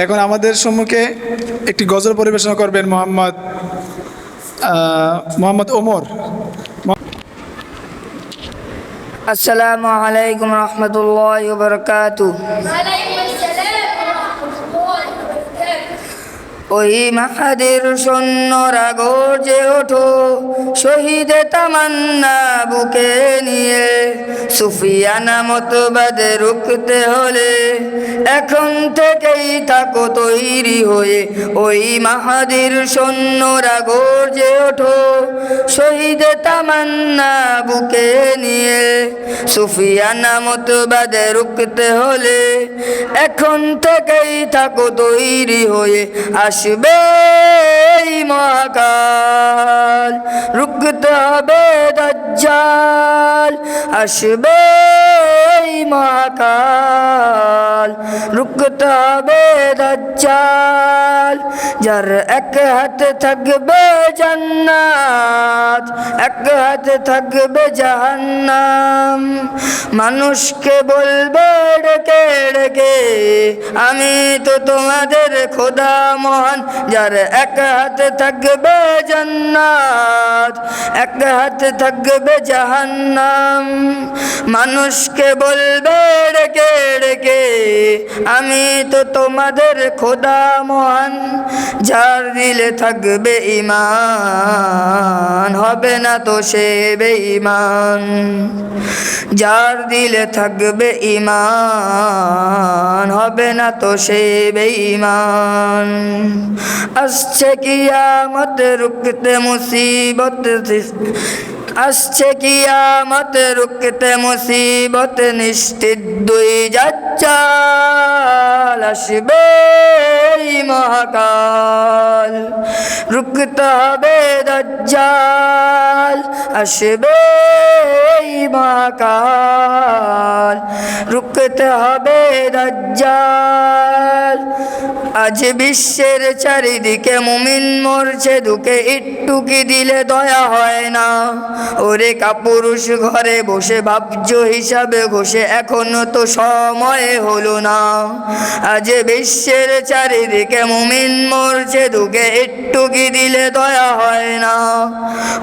এখন আমাদের সম্মুখে একটি গজল পরিবেশনা করবেন মোহাম্মদ ওমর। আসসালামু আলাইকুম রহমতুল্লাহি ওয়া বারাকাতুহু। ওই মাহাদের সৈন্যরা গর্জে ওঠো, শহীদে তামান্না বুকে নিয়ে, সুফিয়ানা মতবাদে রুখতে হলে এখন থেকেই থাকো তৈরি হয়ে। ওই মাহাদের সৈন্যরা গর্জে ওঠো, শহীদে তামান্না বুকে নিয়ে, সুফিয়ানা মতবাদে রুখতে হলে এখন থেকেই থাকো তৈরি হয়ে। আসবে এই মহাকাল, রুখতে হবে দাজ্জাল। আসবে এই মহাকাল, রুখতে হবে দাজ্জাল। যার এক হাতে থাকবে জান্নাত, এক হাতে থাকবে জাহান্নাম। মানুষকে বলবে ডেকে ডেকে, আমি তো তোমাদের খোদা মহান। যার এক হাতে থাকবে জান্নাত, এক হাতে থাকবে জাহান্নাম। মানুষকে বলবে ডেকে ডেকে, আমি তো তোমাদের খোদা মহান। যার দিলে থাকবে ঈমান, হবে না তো সে বেঈমান। যার দিলে থাকবে ঈমান, হবে না তো সে বেঈমান। আসছে কিয়ামত, রুখতে মুসিবত, আসছে কিয়ামত, রুখতে মুসিবত নিশ্চিত দুই দাজ্জাল। আসবে এই মহাকাল, রুখতে হবে দাজ্জাল। আসবে এই মহাকাল, রুখতে হবে দাজ্জাল। আজ বিশ্বের চারিদিকে মুমিন মরছে দুঃখে, একটু কি দিলে দয়া হয় না? ওরে কাপুরুষ ঘরে বসে ভাবছো হিসাবে ঘষে, এখনো তো সময় হলো না। আজ বিশ্বের চারিদিকে মুমিন মরছে দুঃখে, একটু কি দিলে দয়া হয় না?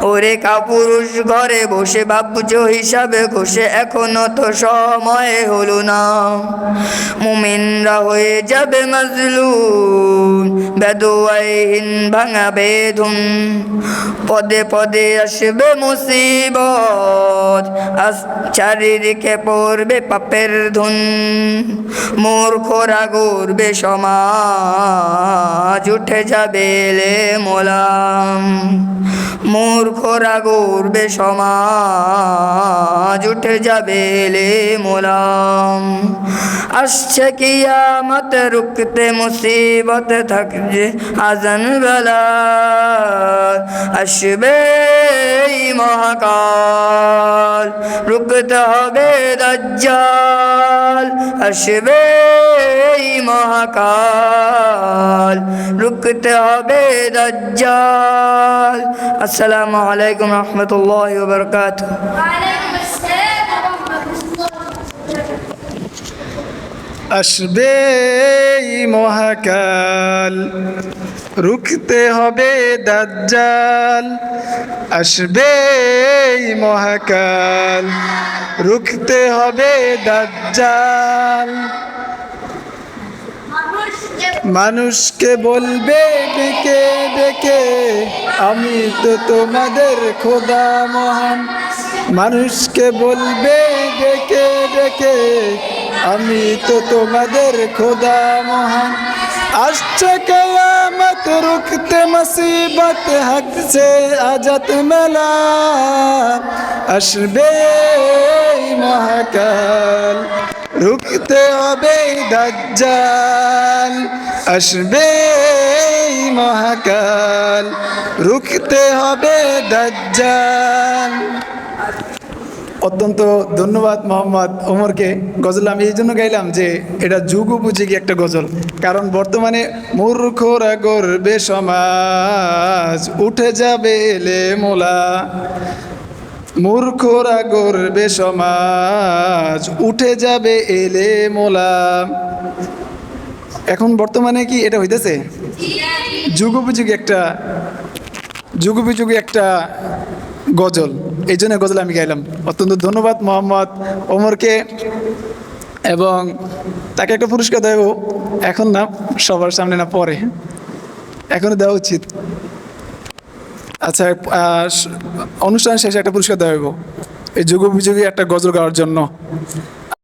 ওরে কাপুরুষ ঘরে বসে ভাবছো হিসাবে ঘষে, এখনো তো সময় হলো না। মুমিনরা হয়ে যাবে মাজলুম, বেদুয়াইহীন ভাঙা বেধুম। পদে পদে আসবে মুসিবত, আজ চারিদিকে পড়বে পাপের ধুন। মূর্খরা গড়বে সমাজ, উঠে যাবে এলে মোলাম। মূর্খরা গড়বে সমাজ, উঠে যাবে এলে মোলাম। আসছে কিয়ামত, রুখতে মুসিবত থাকবে আজান বেলা। আসবে এই মহাকাল, রুখতে হবে দাজ্জাল। আসবে এই মহাকাল, রুখতে হবে দাজ্জাল। আসসালামু আলাইকুম রহমতুল্লাহি ওয়া বারাকাতুহু। আসবে এই মহাকাল, রুখতে হবে দাজ্জাল। আসবে এই মহাকাল, রুখতে হবে দাজ্জাল। মানুষকে বলবে ডেকে ডেকে, আমি তো তোমাদের খোদা মহান। মানুষকে বলবে ডেকে ডেকে, আমি তো তোমাদের খোদা মহান। আসছে কিয়ামত, রুখতে মুসিবত, হাকছে আজাত মেলা। আসবে এই মহাকাল, রুখতে হবে দাজ্জাল। আসবে এই মহাকাল, রুখতে হবে দাজ্জাল। অত্যন্ত ধন্যবাদ মোহাম্মদ ওমরকে। গজল আমি এই জন্য গাইলাম যে এটা যুগ উপযোগী একটা গজল, কারণ বর্তমানে মূর্খরা গড়বে সমাজ, উঠে যাবে এলে মোলা। মূর্খরা গড়বে সমাজ, উঠে যাবে এলে মোলা। এখন বর্তমানে কি এটা হইতেছে যুগোপযোগী একটা গজল, এই জন্য গজল আমি গাইলাম। অত্যন্ত ধন্যবাদ মোহাম্মদ ওমরকে, এবং তাকে একটা পুরস্কার দেবো, এখন না, সবার সামনে না, পরে, এখনও দেওয়া উচিত। আচ্ছা, অনুষ্ঠান শেষে একটা পুরস্কার দেওয়া হইব এই যুগোপযোগী একটা গজল গাওয়ার জন্য।